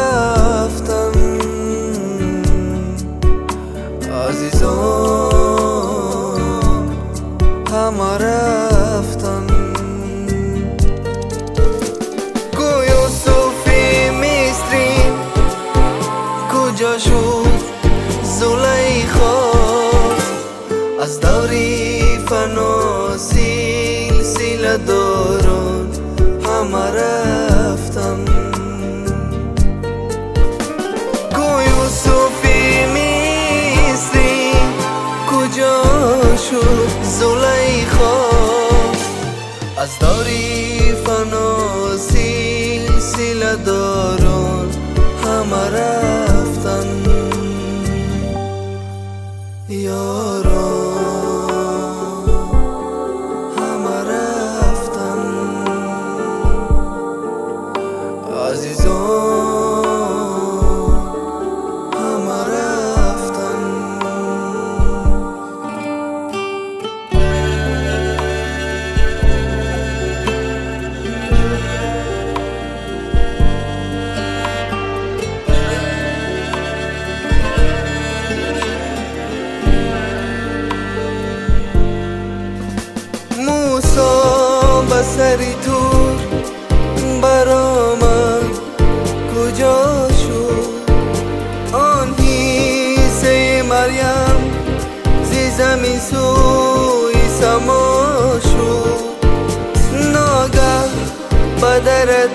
رفتم عزیزان، همه رفتن. کو یوسفی مصری کجا شد؟ زلیخا از دوری فنا سلسله داران همه رفتم. کو یوسفی مصری کجا شد؟ زلیخا از دوری فنا سلسله داران همه رفتن. یاران همه رفتن، عزیزان همه رفتن. سری تور برآمد کجا شد؟ آن حیث مریم زی زمین سوی سما شد. ناگه بدرت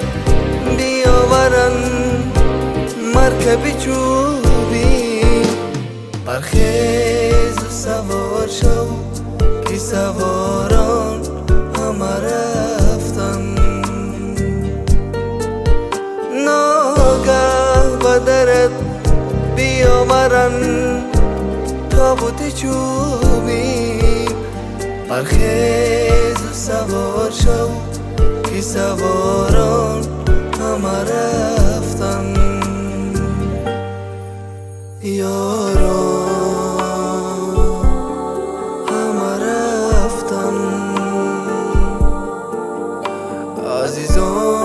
بیاورن مرکبی چوبی، برخیز و سوار شو که سواران همه رفتن. ناگه بدرت بیاورن تابوت چوبی، برخیز و سوار شو که سواران همه رفتن. یاران همه رفتن، عزیزان